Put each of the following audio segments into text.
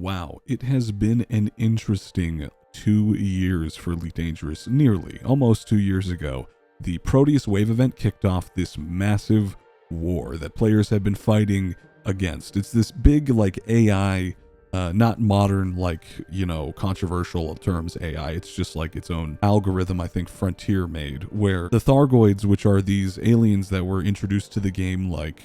Wow, it has been an interesting 2 years for Elite Dangerous. Nearly, almost 2 years ago, the Proteus Wave event kicked off this massive war that players have been fighting against. It's this big, like, AI, not modern, like, you know, controversial terms AI. It's just like its own algorithm, I think Frontier made, where the Thargoids, which are these aliens that were introduced to the game, like,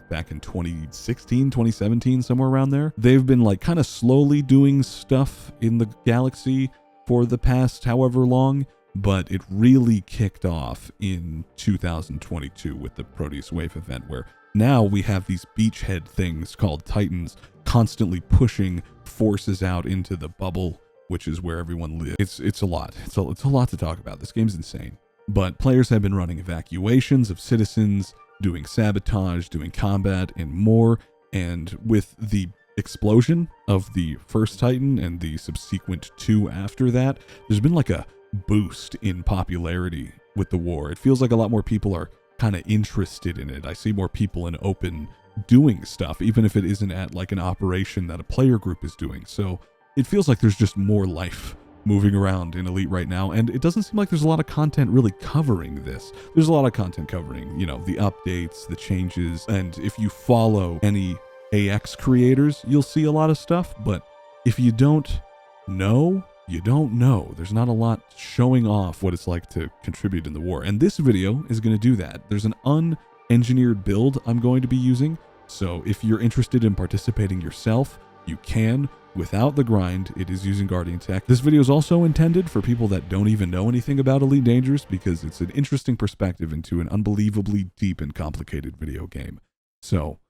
back in 2016, 2017, somewhere around there. They've been like kind of slowly doing stuff in the galaxy for the past however long, but it really kicked off in 2022 with the Proteus Wave event, where now we have these beachhead things called Titans constantly pushing forces out into the bubble, which is where everyone lives. It's a lot. It's a lot to talk about. This game's insane. But players have been running evacuations of citizens, doing sabotage, doing combat, and more. And with the explosion of the first Titan and the subsequent 2 after that, there's been like a boost in popularity with the war. It feels like a lot more people are kind of interested in it. I see more people in open doing stuff, even if it isn't at like an operation that a player group is doing. So it feels like there's just more life moving around in Elite right now, and it doesn't seem like there's a lot of content really covering this. There's a lot of content covering, you know, the updates, the changes, and if you follow any AX creators, you'll see a lot of stuff, but if you don't know, you don't know. There's not a lot showing off what it's like to contribute in the war, and this video is going to do that. There's an unengineered build I'm going to be using, so if you're interested in participating yourself, you can. Without the grind, it is using Guardian Tech. This video is also intended for people that don't even know anything about Elite Dangerous because it's an interesting perspective into an unbelievably deep and complicated video game. So,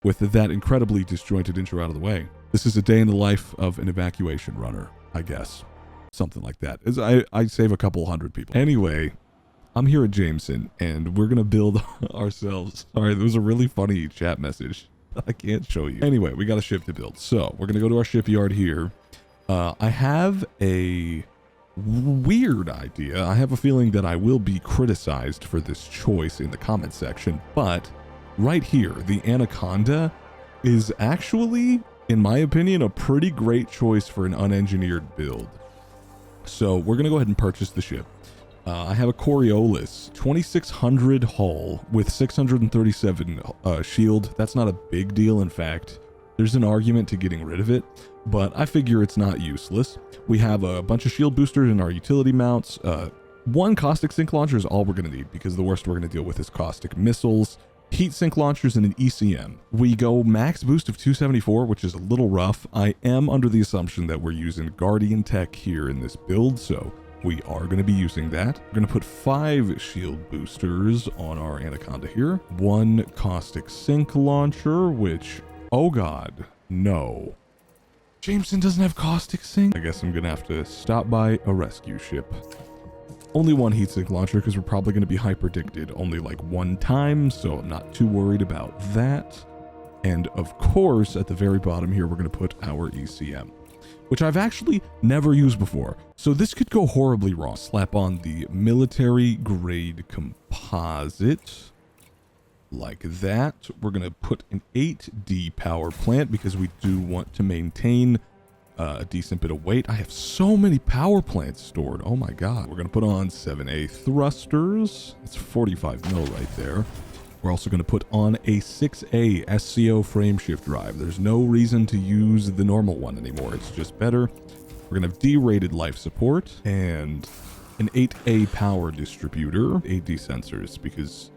with that incredibly disjointed intro out of the way, this is a day in the life of an evacuation runner, I guess. Something like that. I save a couple hundred people. Anyway, I'm here at Jameson, and we're going to build ourselves. Sorry, there was a really funny chat message. I can't show you. Anyway, we got a ship to build. So we're going to go to our shipyard here. I have a weird idea. I have a feeling that I will be criticized for this choice in the comment section. But right here, the Anaconda is actually, in my opinion, a pretty great choice for an unengineered build. So we're going to go ahead and purchase the ship. I have a Coriolis 2600 hull with 637 shield. That's not a big deal. In fact, there's an argument to getting rid of it, but I figure it's not useless. We have a bunch of shield boosters in our utility mounts. 1 caustic sink launcher is all we're going to need because the worst we're going to deal with is caustic missiles, heat sink launchers, and an ECM. We go max boost of 274, which is a little rough. I am under the assumption that we're using Guardian Tech here in this build, so we are going to be using that. We're going to put 5 shield boosters on our Anaconda here. 1 caustic sink launcher, which, oh god, no. Jameson doesn't have caustic sink? I guess I'm going to have to stop by a rescue ship. Only 1 heat sink launcher because we're probably going to be hyperdicted only like 1 time, so I'm not too worried about that. And of course, at the very bottom here, we're going to put our ECM, which I've actually never used before. So this could go horribly wrong. Slap on the military grade composite like that. We're going to put an 8D power plant because we do want to maintain a decent bit of weight. I have so many power plants stored. Oh my god. We're going to put on 7A thrusters. It's 45 mil right there. We're also going to put on a 6A SCO frameshift drive. There's no reason to use the normal one anymore. It's just better. We're going to have D-rated life support and an 8A power distributor, 8D sensors, because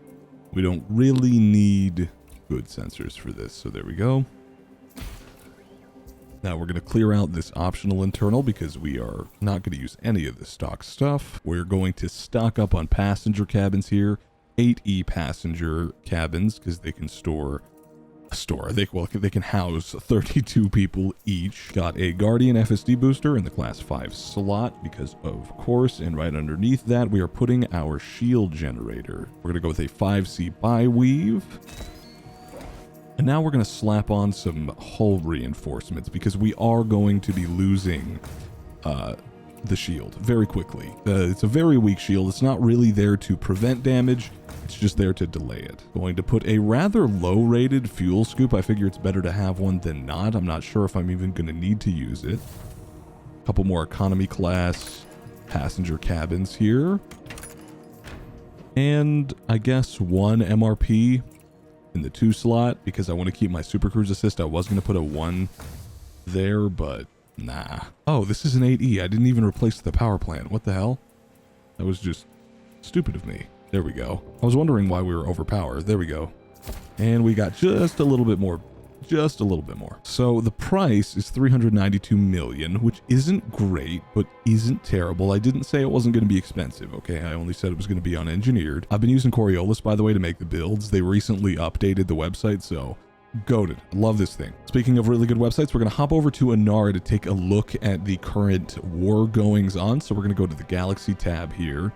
we don't really need good sensors for this. So there we go. Now we're going to clear out this optional internal because we are not going to use any of the stock stuff. We're going to stock up on passenger cabins here. 8E passenger cabins because they can they can house 32 people each. Got a Guardian FSD booster in the class 5 slot because of course, and right underneath that we are putting our shield generator. We're going to go with a 5C bi-weave. And now we're going to slap on some hull reinforcements because we are going to be losing the shield very quickly. It's a very weak shield. It's not really there to prevent damage. It's just there to delay it. Going to put a rather low-rated fuel scoop. I figure it's better to have one than not. I'm not sure if I'm even going to need to use it. A couple more economy class passenger cabins here. And I guess one MRP in the 2 slot because I want to keep my Super Cruise Assist. I was going to put a 1 there, but nah. Oh, this is an 8E. I didn't even replace the power plant. What the hell? That was just stupid of me. There we go. I was wondering why we were overpowered. There we go. And we got just a little bit more. Just a little bit more. So the price is 392 million, which isn't great, but isn't terrible. I didn't say it wasn't going to be expensive, okay? I only said it was going to be unengineered. I've been using Coriolis, by the way, to make the builds. They recently updated the website, so goated. I love this thing. Speaking of really good websites, we're going to hop over to Anara to take a look at the current war goings on. So we're going to go to the Galaxy tab here,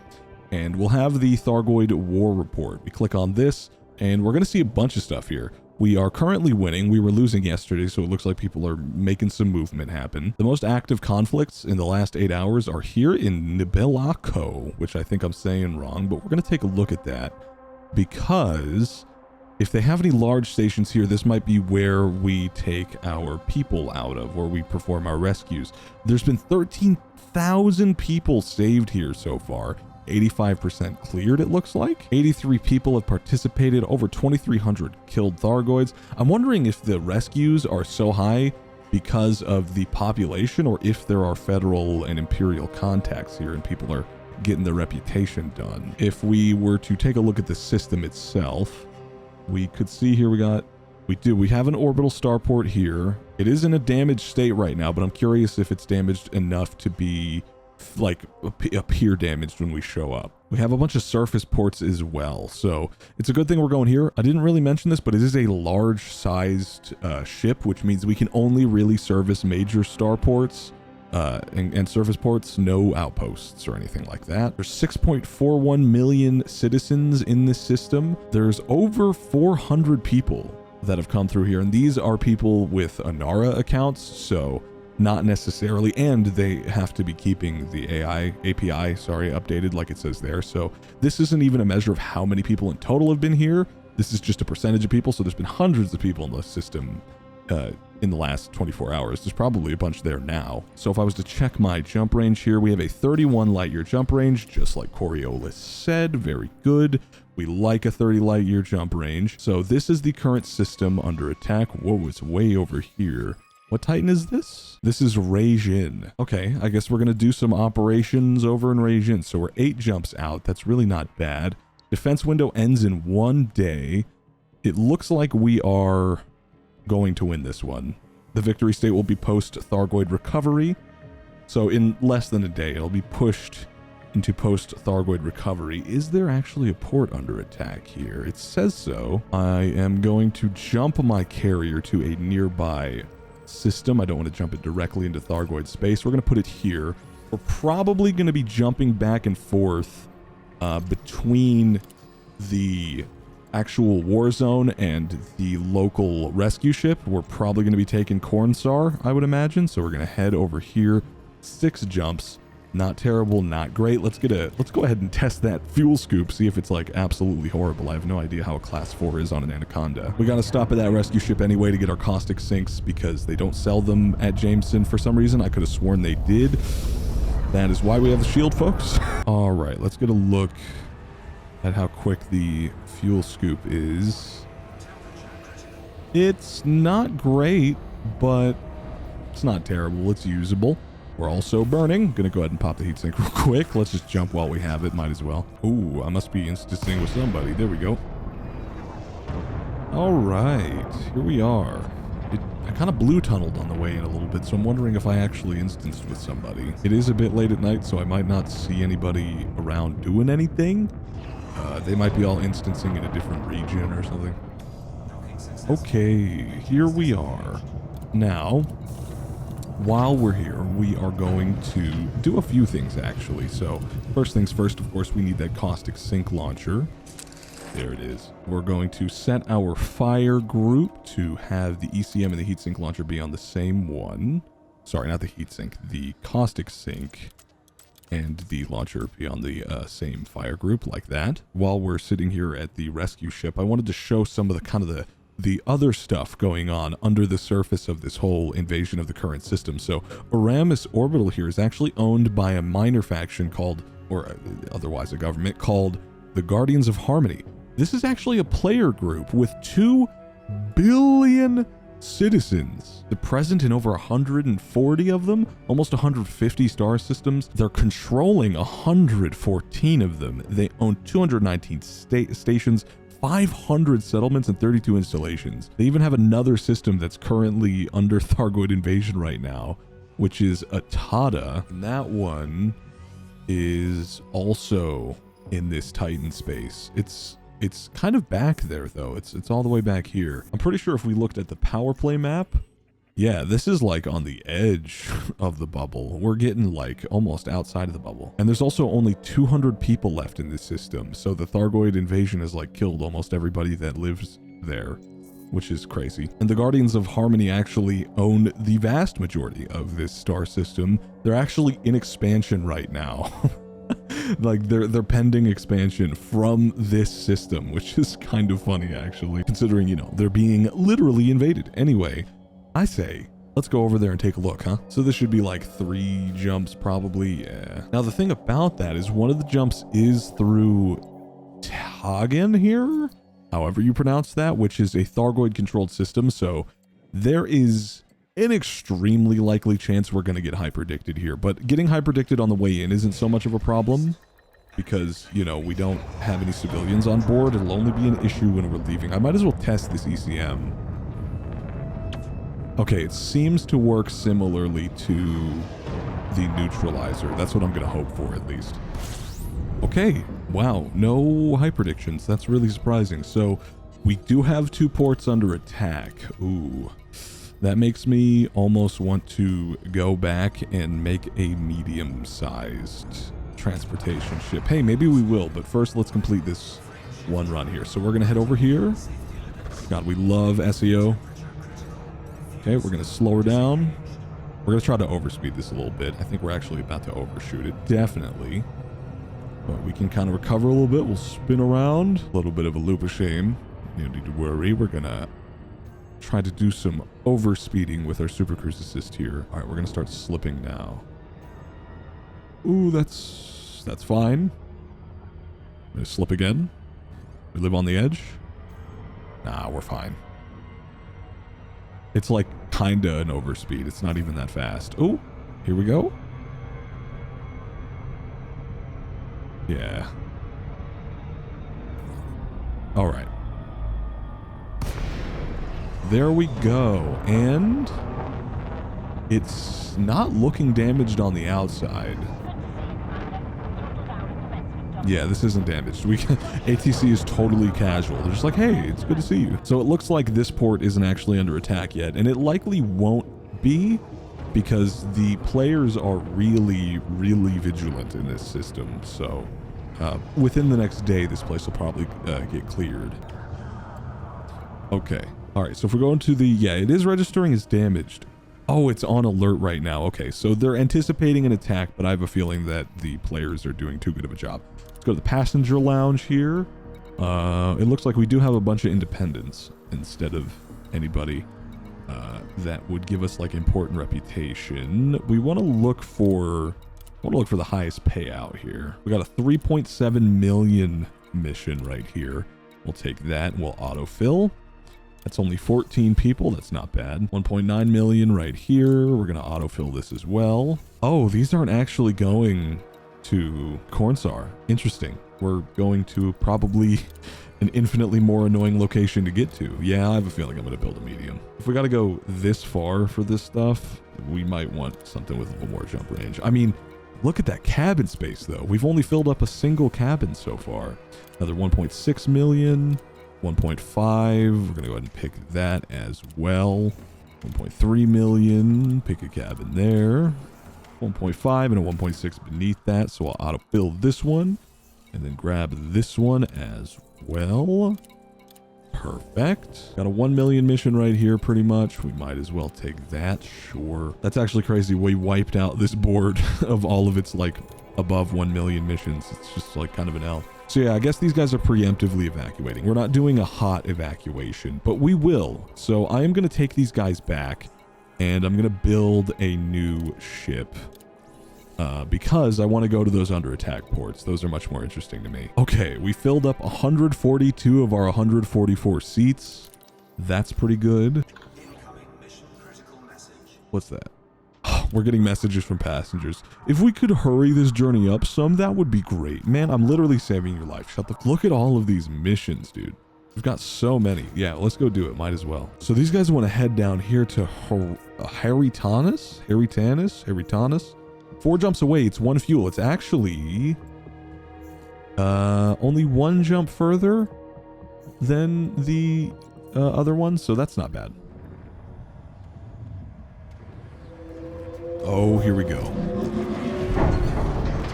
and we'll have the Thargoid War Report. We click on this, and we're going to see a bunch of stuff here. We are currently winning. We were losing yesterday, so it looks like people are making some movement happen. The most active conflicts in the last 8 hours are here in Nibelako, which I think I'm saying wrong, but we're going to take a look at that because if they have any large stations here, this might be where we take our people out of, where we perform our rescues. There's been 13,000 people saved here so far. 85% cleared, it looks like. 83 people have participated, over 2,300 killed Thargoids. I'm wondering if the rescues are so high because of the population or if there are federal and imperial contacts here and people are getting their reputation done. If we were to take a look at the system itself, we could see here we have an orbital starport here. It is in a damaged state right now, but I'm curious if it's damaged enough to be like appear damaged when we show up. We have a bunch of surface ports as well, so it's a good thing we're going here. I didn't really mention this, but it is a large sized ship, which means we can only really service major starports and surface ports, no outposts or anything like that. There's 6.41 million citizens in this system. There's over 400 people that have come through here, and these are people with Anara accounts, so not necessarily, and they have to be keeping the API updated like it says there. So this isn't even a measure of how many people in total have been here. This is just a percentage of people. So there's been hundreds of people in the system in the last 24 hours. There's probably a bunch there now. So if I was to check my jump range here, we have a 31 light year jump range, just like Coriolis said. Very good. We like a 30 light year jump range. So this is the current system under attack. Whoa, it's way over here. What Titan is this? This is Rajin. Okay, I guess we're going to do some operations over in Rajin. So we're 8 jumps out. That's really not bad. Defense window ends in 1 day. It looks like we are going to win this one. The victory state will be post-Thargoid recovery. So in less than a day, it'll be pushed into post-Thargoid recovery. Is there actually a port under attack here? It says so. I am going to jump my carrier to a nearby system. I don't want to jump it directly into Thargoid space. We're going to put it here. We're probably going to be jumping back and forth between the actual war zone and the local rescue ship. We're probably going to be taking Cornsar, I would imagine. So we're going to head over here. 6 jumps. Not terrible, not great. Let's go ahead and test that fuel scoop, see if it's like absolutely horrible. I have no idea how a class 4 is on an Anaconda. We got to stop at that rescue ship anyway to get our caustic sinks because they don't sell them at Jameson for some reason. I could have sworn they did. That is why we have the shield, folks. All right, let's get a look at how quick the fuel scoop is. It's not great, but it's not terrible. It's usable. We're also burning. Gonna go ahead and pop the heatsink real quick. Let's just jump while we have it. Might as well. Ooh, I must be instancing with somebody. There we go. All right, here we are. I kind of blue tunneled on the way in a little bit, so I'm wondering if I actually instanced with somebody. It is a bit late at night, so I might not see anybody around doing anything. They might be all instancing in a different region or something. Okay, here we are. Now, while we're here, we are going to do a few things, actually. So, first things first, of course, we need that caustic sink launcher. There it is. We're going to set our fire group to have the ECM and the heatsink launcher be on the same one. Sorry, not the heatsink, the caustic sink. and the launcher be on the same fire group like that. While we're sitting here at the rescue ship, I wanted to show some of the other stuff going on under the surface of this whole invasion of the current system. So Aramis Orbital here is actually owned by a minor faction called, or otherwise a government, called the Guardians of Harmony. This is actually a player group with 2 billion citizens. They're present in over 140 of them, almost 150 star systems. They're controlling 114 of them. They own 219 stations, 500 settlements, and 32 installations. They even have another system that's currently under Thargoid invasion right now, which is Atada. And that one is also in this Titan space. It's kind of back there though. It's all the way back here. I'm pretty sure if we looked at the power play map, yeah, this is like on the edge of the bubble. We're getting like almost outside of the bubble. And there's also only 200 people left in this system. So the Thargoid invasion has like killed almost everybody that lives there, which is crazy. And the Guardians of Harmony actually own the vast majority of this star system. They're actually in expansion right now. Like they're pending expansion from this system, which is kind of funny actually, considering, you know, they're being literally invaded. Anyway, I say, let's go over there and take a look, huh? So this should be like 3 jumps probably, yeah. Now the thing about that is one of the jumps is through Tagen here, however you pronounce that, which is a Thargoid controlled system. So there is an extremely likely chance we're going to get hyperdicted here, but getting hyperdicted on the way in isn't so much of a problem because, you know, we don't have any civilians on board. It'll only be an issue when we're leaving. I might as well test this ECM. Okay, it seems to work similarly to the neutralizer. That's what I'm going to hope for, at least. Okay, wow, no hyperdictions. That's really surprising. So we do have 2 ports under attack. Ooh. That makes me almost want to go back and make a medium-sized transportation ship. Hey, maybe we will, but first let's complete this one run here. So we're going to head over here. God, we love SEO. Okay, we're going to slow her down. We're going to try to overspeed this a little bit. I think we're actually about to overshoot it, definitely. But we can kind of recover a little bit. We'll spin around. A little bit of a loop of shame. You don't need to worry. We're going to try to do some overspeeding with our super cruise assist here. All right, we're gonna start slipping now. Ooh, that's fine. I'm gonna slip again. We live on the edge. Nah, we're fine. It's like kinda an overspeed. It's not even that fast. Oh, here we go. Yeah. All right. There we go, and it's not looking damaged on the outside. Yeah, this isn't damaged. ATC is totally casual. They're just like, hey, it's good to see you. So it looks like this port isn't actually under attack yet, and it likely won't be because the players are really, really vigilant in this system. So within the next day, this place will probably get cleared. Okay. All right, so if we're going to the, yeah, it is registering as damaged. Oh, it's on alert right now. Okay, so they're anticipating an attack, but I have a feeling that the players are doing too good of a job. Let's go to the passenger lounge here. It looks like we do have a bunch of independents instead of anybody that would give us like important reputation. We want to look for the highest payout here. We got a 3.7 million mission right here. We'll take that and we'll autofill. That's only 14 people. That's not bad. 1.9 million right here. We're going to autofill this as well. Oh, these aren't actually going to Cornsar. Interesting. We're going to probably an infinitely more annoying location to get to. Yeah, I have a feeling I'm going to build a medium. If we got to go this far for this stuff, we might want something with a little more jump range. I mean, look at that cabin space, though. We've only filled up a single cabin so far. Another 1.6 million. 1.5, we're going to go ahead and pick that as well. 1.3 million, pick a cabin there. 1.5 and a 1.6 beneath that, so I'll autofill this one. And then grab this one as well. Perfect. Got a 1 million mission right here pretty much. We might as well take that, sure. That's actually crazy. We wiped out this board of all of its like above 1 million missions. It's just like kind of an L. So yeah, I guess these guys are preemptively evacuating. We're not doing a hot evacuation, but we will. So I am going to take these guys back and I'm going to build a new ship. Because I want to go to those under attack ports. Those are much more interesting to me. Okay, we filled up 142 of our 144 seats. That's pretty good. What's that? We're getting messages from passengers. If we could hurry this journey up some, that would be great. Man, I'm literally saving your life. Look at all of these missions, dude. We've got so many. Yeah, let's go do it. Might as well. So these guys want to head down here to Harrytanis? 4 jumps away, it's 1 fuel. It's actually only 1 jump further than the other one, so that's not bad. Oh, here we go.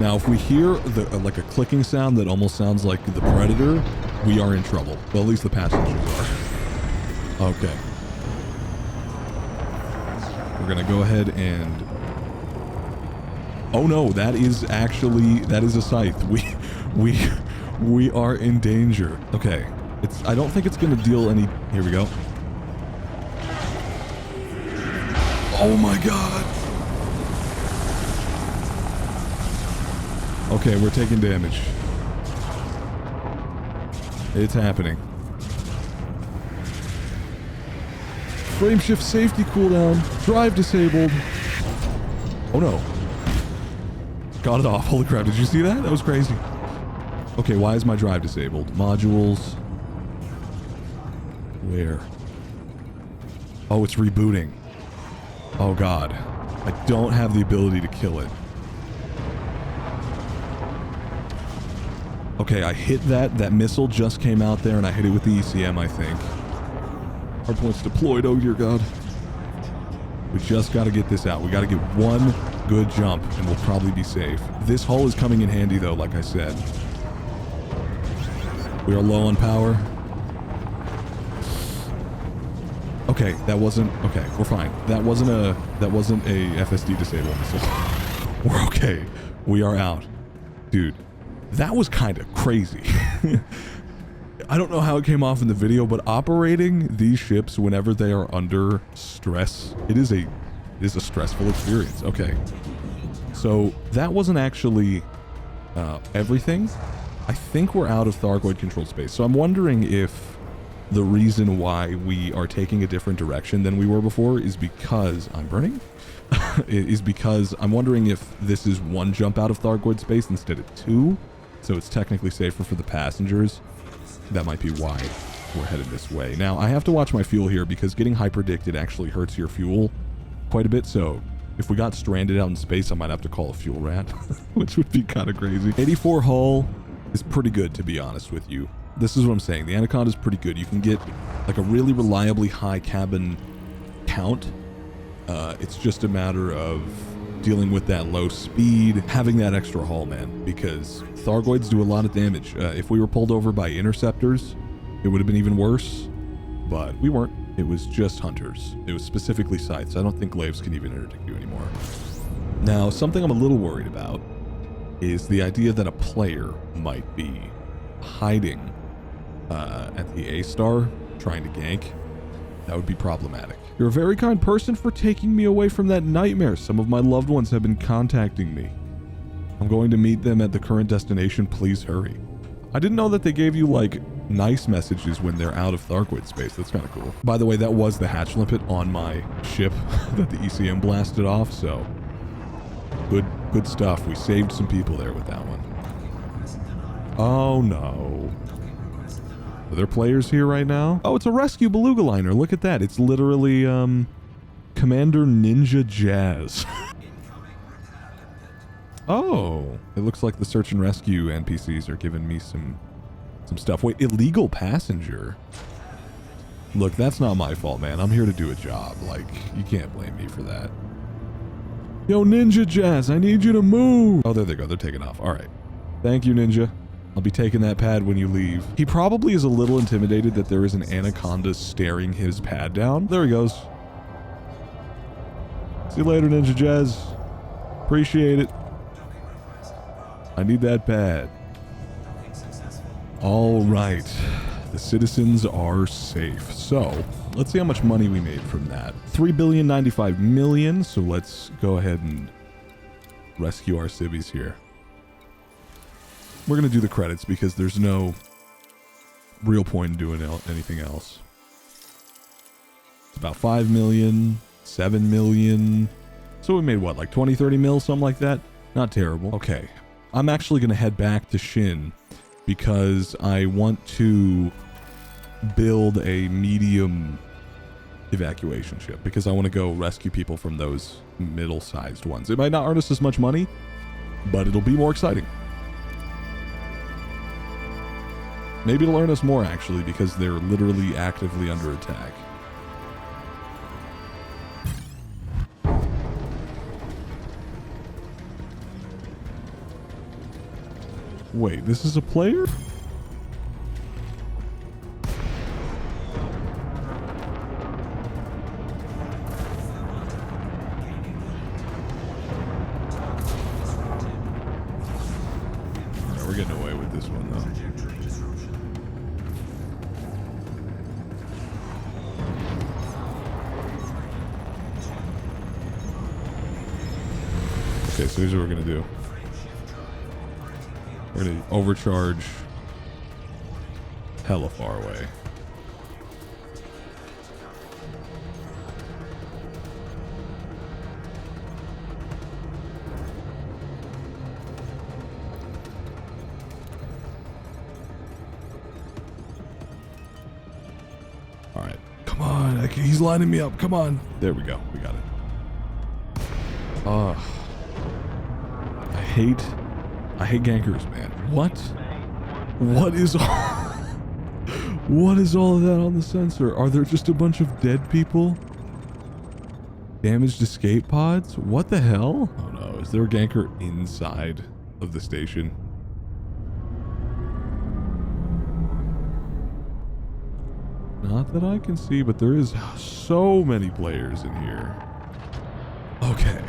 Now, if we hear like a clicking sound that almost sounds like the Predator, we are in trouble. Well, at least the passengers are. Okay. We're gonna go ahead and... Oh no, that is a scythe. We are in danger. Okay. I don't think it's gonna deal any. Here we go. Oh my god. Okay, we're taking damage. It's happening. Frameshift safety cooldown. Drive disabled. Oh no. Got it off. Holy crap, did you see that? That was crazy. Okay, why is my drive disabled? Modules. Where? Oh, it's rebooting. Oh god. I don't have the ability to kill it. Okay, I hit that. That missile just came out there and I hit it with the ECM, I think. Hardpoint's deployed. Oh dear god. We just got to get this out. We got to get 1 good jump and we'll probably be safe. This hull is coming in handy though, like I said. We are low on power. Okay, that wasn't... Okay, we're fine. That wasn't a FSD disable missile. We're okay. We are out. Dude, that was kind of crazy. I don't know how it came off in the video, but operating these ships whenever they are under stress, it is a stressful experience. Okay. So that wasn't actually everything. I think we're out of Thargoid controlled space. So I'm wondering if the reason why we are taking a different direction than we were before is because I'm burning. Is because I'm wondering if this is 1 jump out of Thargoid space instead of 2. So it's technically safer for the passengers. That might be why we're headed this way. Now, I have to watch my fuel here because getting hyperdicted actually hurts your fuel quite a bit. So if we got stranded out in space, I might have to call a fuel rat, which would be kind of crazy. 84 hull is pretty good, to be honest with you. This is what I'm saying. The Anaconda is pretty good. You can get like a really reliably high cabin count. It's just a matter of dealing with that low speed, having that extra hull, man, because Thargoids do a lot of damage. If we were pulled over by interceptors, it would have been even worse, but we weren't. It was just hunters. It was specifically scythes. I don't think glaives can even interdict you anymore. Now, something I'm a little worried about is the idea that a player might be hiding at the A-star, trying to gank. That would be problematic. You're a very kind person for taking me away from that nightmare. Some of my loved ones have been contacting me. I'm going to meet them at the current destination. Please hurry. I didn't know that they gave you, like, nice messages when they're out of Thargoid space. That's kind of cool. By the way, that was the hatch limpet on my ship that the ECM blasted off, so good stuff. We saved some people there with that one. Oh, no. Are there players here right now? Oh, it's a rescue beluga liner. Look at that. It's literally, Commander Ninja Jazz. Oh, it looks like the search and rescue NPCs are giving me some stuff. Wait, illegal passenger? Look, that's not my fault, man. I'm here to do a job. Like, you can't blame me for that. Yo, Ninja Jazz, I need you to move. Oh, there they go. They're taking off. All right. Thank you, Ninja. I'll be taking that pad when you leave. He probably is a little intimidated that there is an anaconda staring his pad down. There he goes. See you later, Ninja Jazz. Appreciate it. I need that pad. All right. The citizens are safe. So let's see how much money we made from that. 3,095 million. So let's go ahead and rescue our civvies here. We're going to do the credits because there's no real point in doing anything else. It's about 5 million, 7 million. So we made what, like 20, 30 mil, something like that? Not terrible. Okay. I'm actually going to head back to Shin because I want to build a medium evacuation ship because I want to go rescue people from those middle-sized ones. It might not earn us as much money, but it'll be more exciting. Maybe it'll earn us more, actually, because they're literally actively under attack. Wait, this is a player? Alright, we're getting away with this one, though. Okay, so here's what we're gonna do. We're gonna overcharge hella far away. All right, come on, he's lining me up. Come on, there we go. We got it. I hate gankers, man. What is all what is all of that on the sensor? Are there just a bunch of dead people? Damaged escape pods? What the hell? Oh no, is there a ganker inside of the station? Not that I can see, but there is so many players in here. Okay.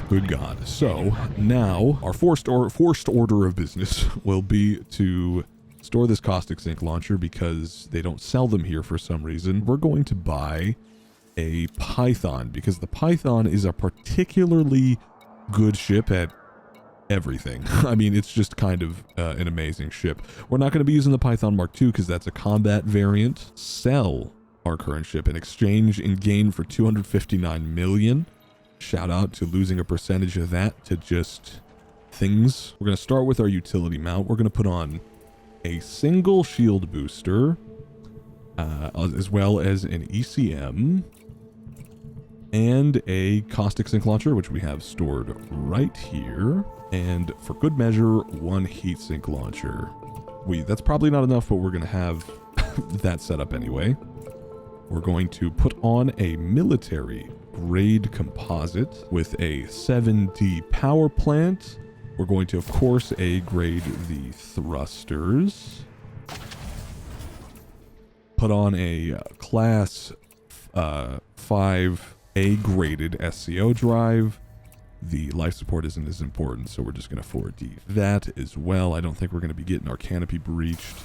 Good God. So now our forced order of business will be to store this caustic sink launcher because they don't sell them here for some reason. We're going to buy a Python because the Python is a particularly good ship at everything. I mean, it's just kind of an amazing ship. We're not going to be using the Python Mark II because that's a combat variant. Sell our current ship in exchange and gain for 259 million. Shout out to losing a percentage of that to just things. We're going to start with our utility mount. We're going to put on a single shield booster, as well as an ECM, and a caustic sink launcher, which we have stored right here. And for good measure, one heat sink launcher. That's probably not enough, but we're going to have that set up anyway. We're going to put on a military grade composite with a 7D power plant. We're going to, of course, A-grade the thrusters. Put on a class 5 A-graded SCO drive. The life support isn't as important, so we're just going to 4D that as well. I don't think we're going to be getting our canopy breached.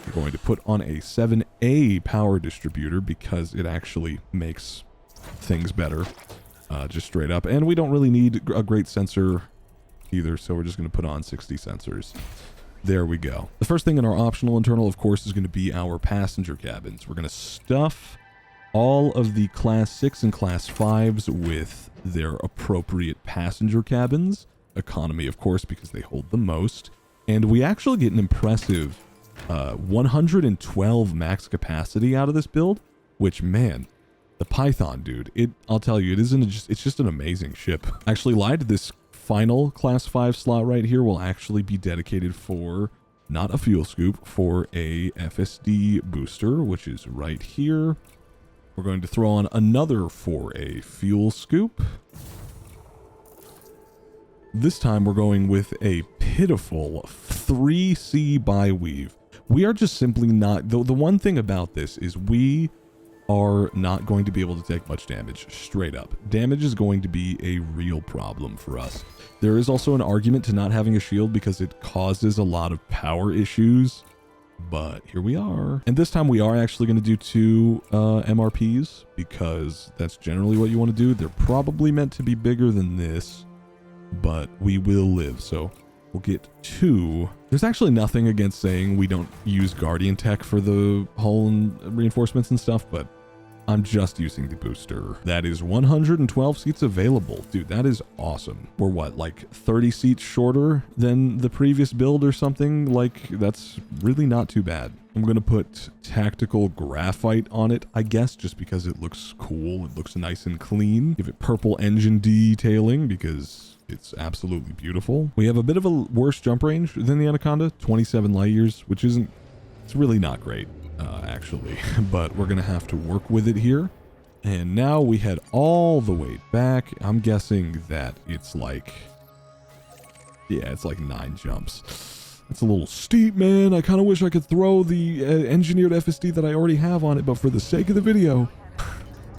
We're going to put on a 7A power distributor because it actually makes things better, just straight up. And we don't really need a great sensor either, so we're just going to put on 60 sensors. There we go. The first thing in our optional internal, of course, is going to be our passenger cabins. We're going to stuff all of the Class 6 and Class 5s with their appropriate passenger cabins. Economy, of course, because they hold the most. And we actually get an impressive 112 max capacity out of this build, which, man, the Python, dude, I'll tell you, it's just an amazing ship. Actually lied, this final Class 5 slot right here will actually be dedicated for, not a fuel scoop, for a FSD booster, which is right here. We're going to throw on another for a fuel scoop. This time we're going with a pitiful 3C by weave. We are just simply not, the one thing about this is we are not going to be able to take much damage, straight up. Damage is going to be a real problem for us. There is also an argument to not having a shield because it causes a lot of power issues, but here we are. And this time we are actually going to do 2 MRPs because that's generally what you want to do. They're probably meant to be bigger than this, but we will live, so we'll get 2. There's actually nothing against saying we don't use Guardian Tech for the hull and reinforcements and stuff, but I'm just using the booster. That is 112 seats available. Dude, that is awesome. We're what, like 30 seats shorter than the previous build or something? Like, that's really not too bad. I'm going to put tactical graphite on it, I guess, just because it looks cool. It looks nice and clean. Give it purple engine detailing because it's absolutely beautiful. We have a bit of a worse jump range than the Anaconda, 27 light years, which isn't, it's really not great. Actually, but we're gonna have to work with it here. And now we head all the way back. I'm guessing that it's like, yeah, it's like 9 jumps. That's a little steep, man. I kind of wish I could throw the engineered FSD that I already have on it, but for the sake of the video,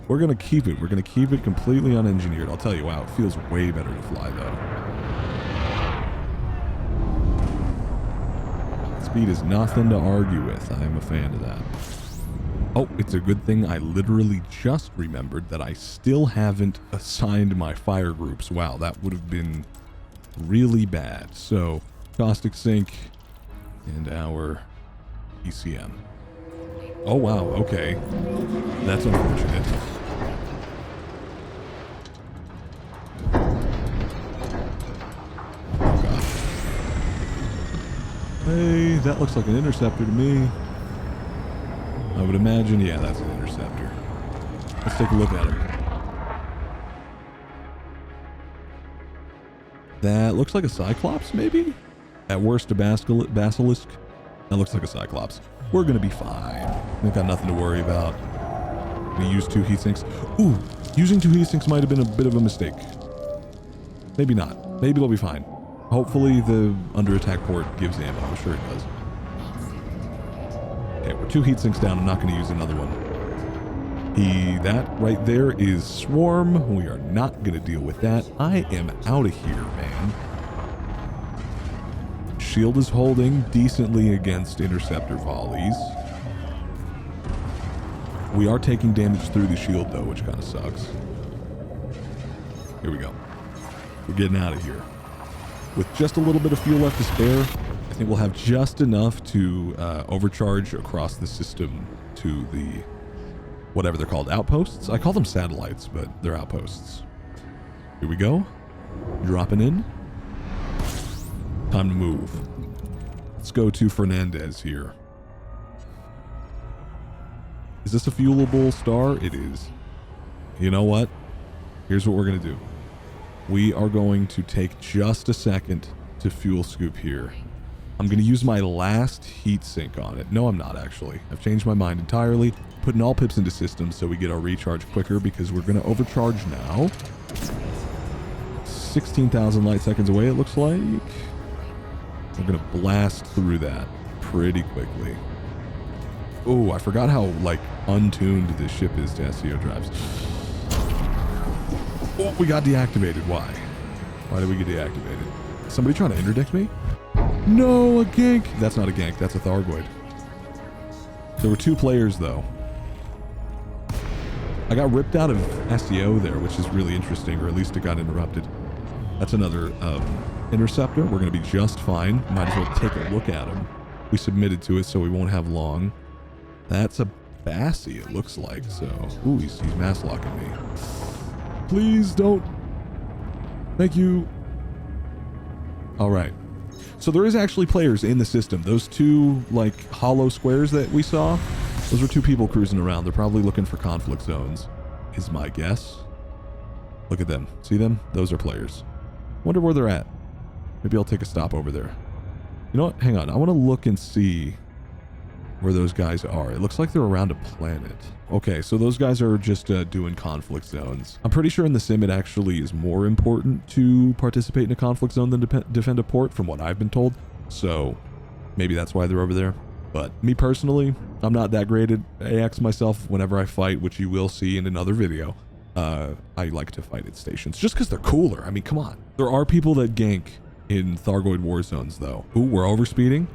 we're gonna keep it. We're gonna keep it completely unengineered. I'll tell you, wow, it feels way better to fly though. Speed is nothing to argue with. I am a fan of that. Oh, it's a good thing I literally just remembered that I still haven't assigned my fire groups. Wow, that would have been really bad. So, caustic sink and our ECM. Oh, wow, okay. That's unfortunate. Hey, that looks like an interceptor to me. I would imagine, yeah, that's an interceptor. Let's take a look at him. That looks like a Cyclops, maybe? At worst, a Basilisk. That looks like a Cyclops. We're gonna be fine. We've got nothing to worry about. We use 2 heat sinks. Ooh, using 2 heat sinks might have been a bit of a mistake. Maybe not. Maybe it'll be fine. Hopefully the under attack port gives ammo. I'm sure it does. Okay, we're 2 heat sinks down. I'm not going to use another one. That right there is swarm. We are not going to deal with that. I am out of here, man. Shield is holding decently against interceptor volleys. We are taking damage through the shield though, which kind of sucks. Here we go. We're getting out of here. With just a little bit of fuel left to spare, I think we'll have just enough to overcharge across the system to the, whatever they're called, outposts? I call them satellites, but they're outposts. Here we go. Dropping in. Time to move. Let's go to Fernandez here. Is this a fuelable star? It is. You know what? Here's what we're going to do. We are going to take just a second to fuel scoop here. I'm going to use my last heat sink on it. No, I'm not actually. I've changed my mind entirely. Putting all pips into systems so we get our recharge quicker because we're going to overcharge now. 16,000 light seconds away, it looks like. We're going to blast through that pretty quickly. Oh, I forgot how, like, untuned this ship is to SEO drives. Oh, we got deactivated. Why? Why did we get deactivated? Somebody trying to interdict me? No, a gank. That's not a gank. That's a Thargoid. There were 2 players, though. I got ripped out of SEO there, which is really interesting, or at least it got interrupted. That's another interceptor. We're going to be just fine. Might as well take a look at him. We submitted to it, so we won't have long. That's a Bassie, it looks like. So, ooh, he's mass locking me. Please don't. Thank you. All right. So there is actually players in the system. Those 2, like, hollow squares that we saw, those were 2 people cruising around. They're probably looking for conflict zones, is my guess. Look at them. See them? Those are players. Wonder where they're at. Maybe I'll take a stop over there. You know what? Hang on. I want to look and see where those guys are. It looks like they're around a planet. Okay, so those guys are just doing conflict zones. I'm pretty sure in the sim it actually is more important to participate in a conflict zone than defend a port, from what I've been told. So maybe that's why they're over there. But me personally, I'm not that great at AX myself. Whenever I fight, which you will see in another video, I like to fight at stations just because they're cooler. I mean, come on. There are people that gank in Thargoid war zones, though. Ooh, we're overspeeding.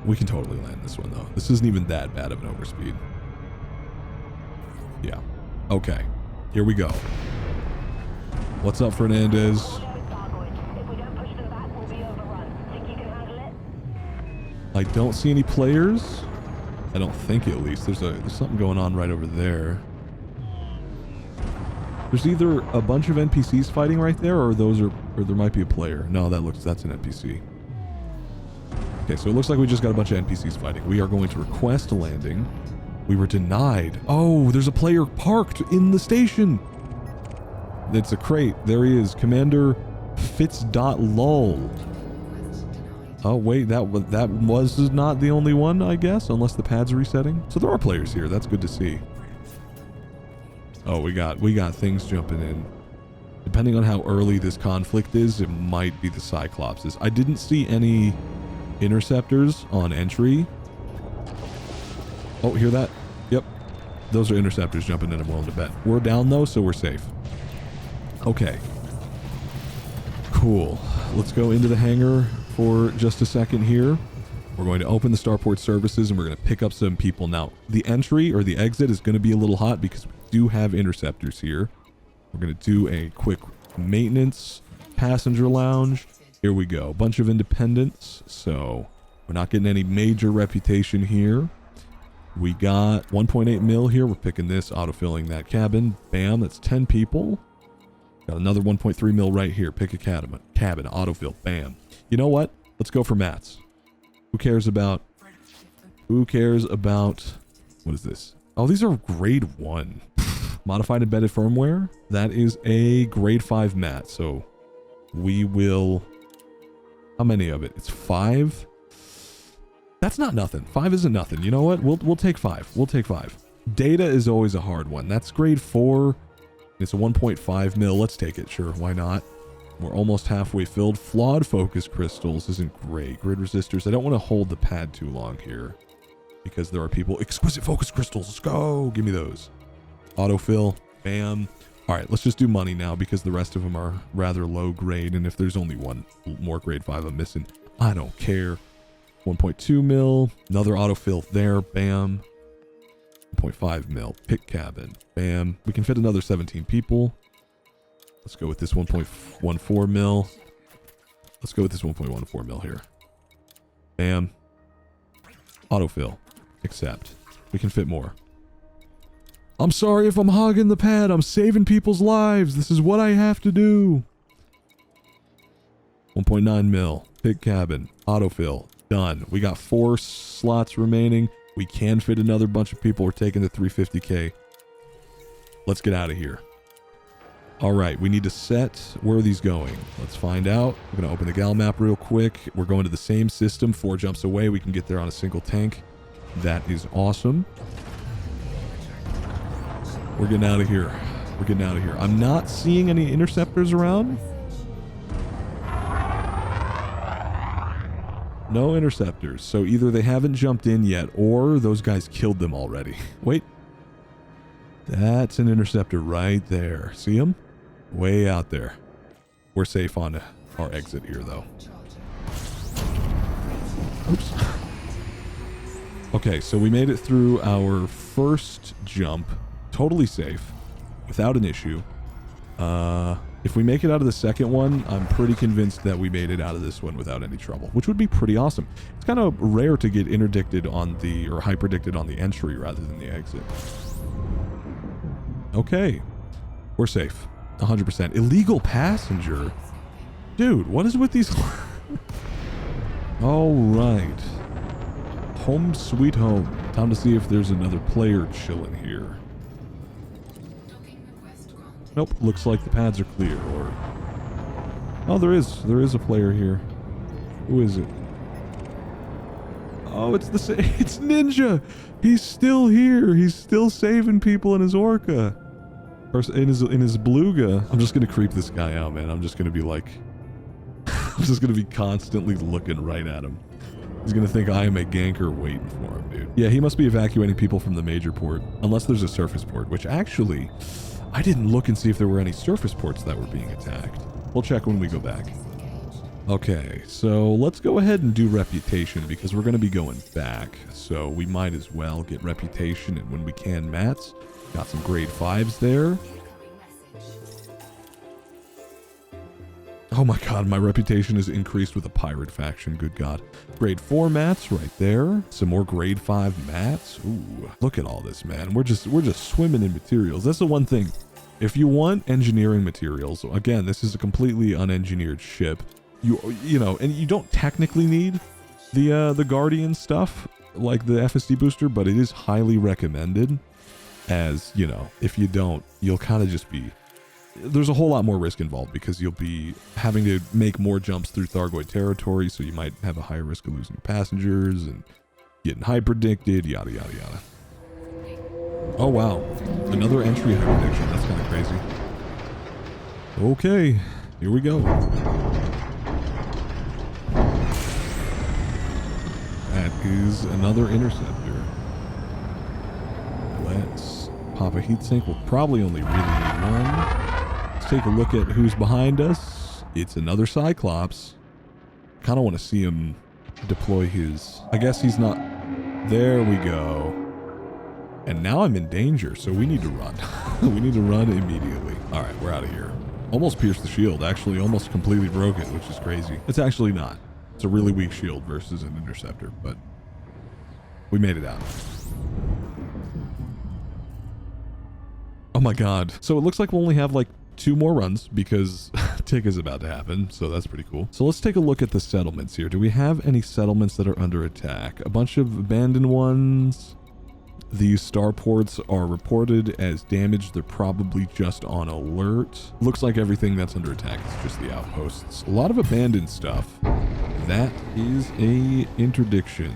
We can totally land this one, though. This isn't even that bad of an overspeed. Yeah. Okay. Here we go. What's up, Fernandez? I don't see any players. I don't think, at least. There's something going on right over there. There's either a bunch of NPCs fighting right there, or there might be a player. No, that's an NPC. Okay, so it looks like we just got a bunch of NPCs fighting. We are going to request a landing. We were denied. Oh, there's a player parked in the station. It's a crate. There he is, Commander Fitz.lol. Oh wait, that was not the only one, I guess, unless the pad's resetting. So there are players here. That's good to see. Oh, we got things jumping in. Depending on how early this conflict is, it might be the Cyclopses. I didn't see any interceptors on entry. Oh, hear that? Yep. Those are interceptors jumping in, I'm willing to bet. We're down though, so we're safe. Okay. Cool. Let's go into the hangar for just a second here. We're going to open the starport services and we're going to pick up some people. Now, the entry or the exit is going to be a little hot because we do have interceptors here. We're going to do a quick maintenance passenger lounge. Here we go. Bunch of independents. So we're not getting any major reputation here. We got 1.8 mil here. We're picking this, autofilling that cabin. Bam, that's 10 people. Got another 1.3 mil right here. Pick a cabin, autofill, bam. You know what? Let's go for mats. Who cares about, what is this? Oh, these are grade 1. Modified embedded firmware. That is a grade 5 mat. So we will, how many of it? It's 5. That's not nothing. 5 isn't nothing. You know what? We'll take 5. We'll take 5. Data is always a hard one. That's grade 4. It's a 1.5 mil. Let's take it. Sure, why not? We're almost halfway filled. Flawed focus crystals isn't great. Grid resistors. I don't want to hold the pad too long here because there are people. Exquisite focus crystals. Let's go. Give me those. Autofill. Bam. All right, let's just do money now because the rest of them are rather low grade. And if there's only one more grade 5 I'm missing, I don't care. 1.2 mil. Another autofill there. Bam. 1.5 mil. Pick cabin. Bam. We can fit another 17 people. Let's go with this 1.14 mil. Let's go with this 1.14 mil here. Bam. Autofill. Accept. We can fit more. I'm sorry if I'm hogging the pad. I'm saving people's lives. This is what I have to do. 1.9 mil. Pick cabin. Autofill. Done. We got 4 slots remaining. We can fit another bunch of people. We're taking the 350K. Let's get out of here. All right, we need to set. Where are these going? Let's find out. We're going to open the gal map real quick. We're going to the same system. 4 jumps away. We can get there on a single tank. That is awesome. We're getting out of here. We're getting out of here. I'm not seeing any interceptors around. No interceptors. So either they haven't jumped in yet or those guys killed them already. Wait. That's an interceptor right there. See him? Way out there. We're safe on our exit here, though. Oops. Okay, so we made it through our first jump. Totally safe. Without an issue. If we make it out of the second one, I'm pretty convinced that we made it out of this one without any trouble, which would be pretty awesome. It's kind of rare to get interdicted on the, or hyperdicted on the entry rather than the exit. Okay. We're safe. 100%. Illegal passenger? Dude, what is with these? All right. Home sweet home. Time to see if there's another player chilling here. Nope, looks like the pads are clear, or... Oh, there is a player here. Who is it? Oh, it's it's Ninja! He's still here! He's still saving people in his Orca. Or in his Beluga. I'm just gonna creep this guy out, man. I'm just gonna be like... I'm just going to be constantly looking right at him. He's going to think I am a ganker waiting for him, dude. Yeah, he must be evacuating people from the major port, unless there's a surface port, which actually, I didn't look and see if there were any surface ports that were being attacked. We'll check when we go back. Okay, so let's go ahead and do reputation because we're going to be going back. So we might as well get reputation, and when we can, mats. Got some grade 5s there. Oh my god, my reputation is increased with a pirate faction, good god. Grade 4 mats right there. Some more grade 5 mats. Ooh, look at all this, man. We're just swimming in materials. That's the one thing. If you want engineering materials, again, this is a completely unengineered ship. You know, and you don't technically need the Guardian stuff like the FSD booster, but it is highly recommended. As, you know, if you don't, you'll kind of just be... There's a whole lot more risk involved because you'll be having to make more jumps through Thargoid territory, so you might have a higher risk of losing your passengers and getting hyperdicted, yada, yada, yada. Oh, wow. Another entry hyperdiction. That's kind of crazy. Okay, here we go. That is another interceptor. Let's pop a heatsink. We'll probably only really need one. Let's take a look at who's behind us. It's another Cyclops. Kind of want to see him deploy his... I guess he's not... There we go. And now I'm in danger, so we need to run. We need to run immediately. All right, we're out of here. Almost pierced the shield. Actually, almost completely broke it, which is crazy. It's actually not. It's a really weak shield versus an interceptor, but we made it out. Oh my god. So it looks like we'll only have like 2 more runs because Tick is about to happen, so that's pretty cool. So let's take a look at the settlements here. Do we have any settlements that are under attack? A bunch of abandoned ones. These starports are reported as damaged. They're probably just on alert. Looks like everything that's under attack is just the outposts. A lot of abandoned stuff. That is a interdiction.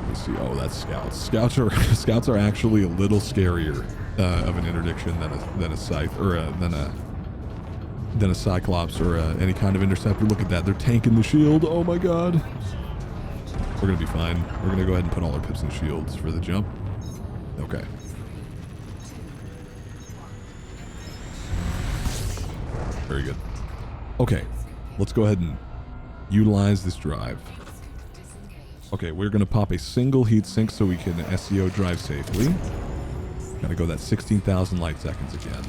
Let's see. Oh, that's scouts. Scouts are actually a little scarier of an interdiction than a scythe or than a Cyclops or any kind of interceptor. Look at that. They're tanking the shield. Oh my god. We're going to be fine. We're going to go ahead and put all our pips and shields for the jump. Okay. Very good. Okay. Let's go ahead and utilize this drive. Okay, we're going to pop a single heat sink so we can SEO drive safely. Got to go that 16,000 light seconds again.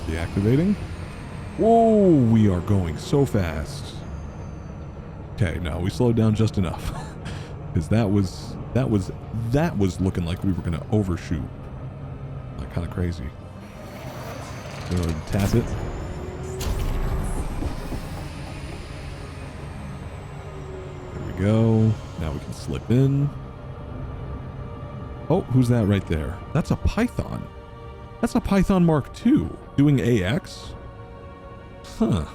Deactivating. Whoa, we are going so fast. Okay, no, we slowed down just enough. Because that was looking like we were gonna overshoot. Like kind of crazy. Go ahead and tap it. There we go. Now we can slip in. Oh, who's that right there? That's a Python. That's a Python Mark II. Doing AX? Huh.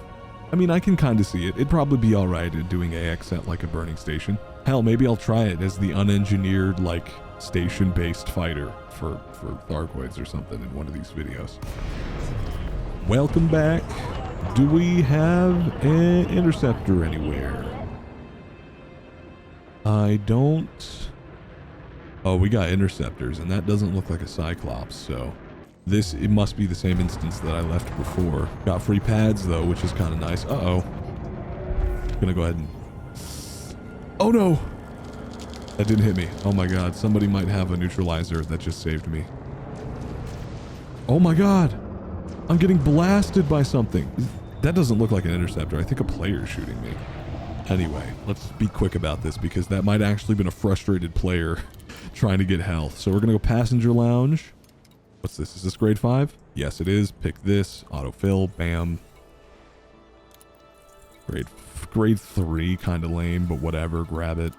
I mean, I can kind of see it. It'd probably be alright at doing AX at like a burning station. Hell, maybe I'll try it as the unengineered, like, station-based fighter for Thargoids or something in one of these videos. Welcome back. Do we have an interceptor anywhere? I don't... Oh, we got interceptors, and that doesn't look like a Cyclops, so... it must be the same instance that I left before. Got free pads, though, which is kind of nice. Uh-oh. Gonna go ahead and... Oh, no! That didn't hit me. Oh, my God. Somebody might have a neutralizer that just saved me. Oh, my God! I'm getting blasted by something. That doesn't look like an interceptor. I think a player's shooting me. Anyway, let's be quick about this because that might actually been a frustrated player trying to get health. So we're gonna go passenger lounge. What's this? Is this grade 5? Yes, it is. Pick this. Autofill. Bam. Grade 3, kind of lame, but whatever. Grab it.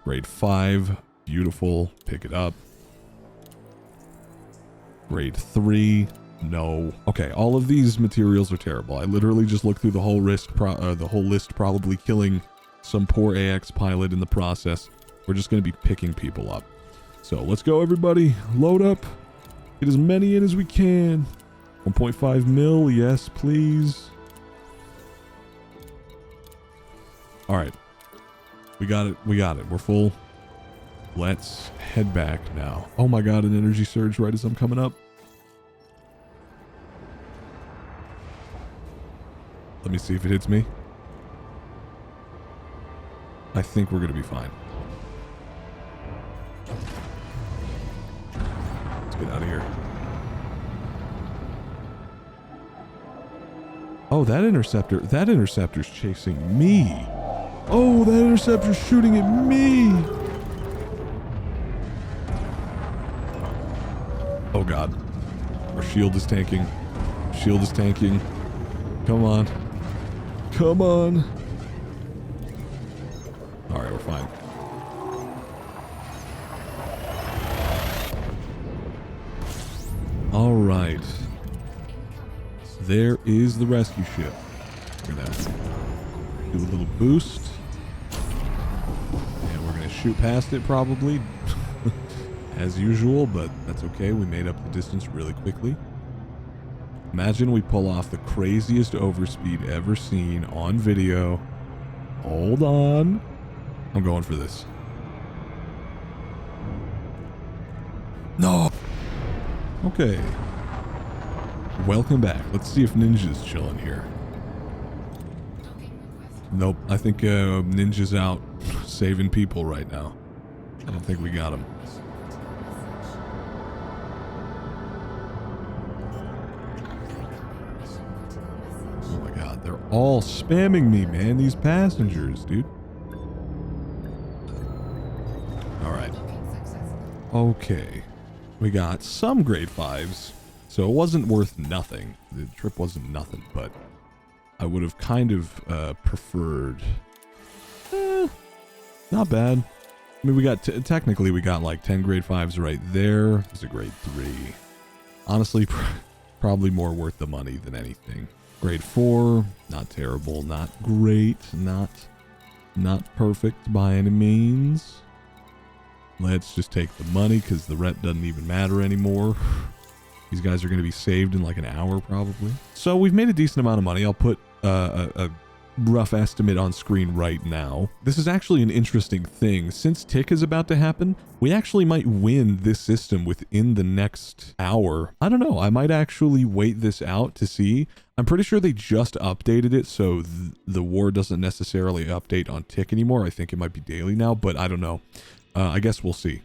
Grade 5. Beautiful. Pick it up. Grade 3. No. Okay, all of these materials are terrible. I literally just looked through the whole list, probably killing some poor AX pilot in the process. We're just going to be picking people up. So let's go, everybody. Load up. Get as many in as we can. 1.5 mil, yes, please. All right. We got it. We got it. We're full. Let's head back now. Oh my god, an energy surge right as I'm coming up. Let me see if it hits me. I think we're going to be fine. Let's get out of here. Oh, that interceptor's chasing me. Oh, that interceptor's shooting at me. Oh god. Our shield is tanking. Shield is tanking. Come on. Come on. Alright, we're fine. Alright. There is the rescue ship. We're gonna do a little boost. And we're gonna shoot past it probably. As usual, but that's okay. We made up the distance really quickly. Imagine we pull off the craziest overspeed ever seen on video. Hold on. I'm going for this. No. Okay. Welcome back. Let's see if Ninja's chilling here. Nope. I think Ninja's out saving people right now. I don't think we got him. They're all spamming me, man. These passengers, dude. All right. Okay. We got some grade 5s. So it wasn't worth nothing. The trip wasn't nothing, but I would have kind of preferred... not bad. I mean, we got... technically, we got like 10 grade 5s right there. There's a grade 3. Honestly, probably more worth the money than anything. Grade 4, not terrible, not great, not perfect by any means. Let's just take the money because the rent doesn't even matter anymore. These guys are going to be saved in like an hour probably. So we've made a decent amount of money. I'll put a rough estimate on screen right now. This is actually an interesting thing. Since tick is about to happen, we actually might win this system within the next hour. I don't know. I might actually wait this out to see. I'm pretty sure they just updated it, so the war doesn't necessarily update on tick anymore. I think it might be daily now, but I don't know. I guess we'll see.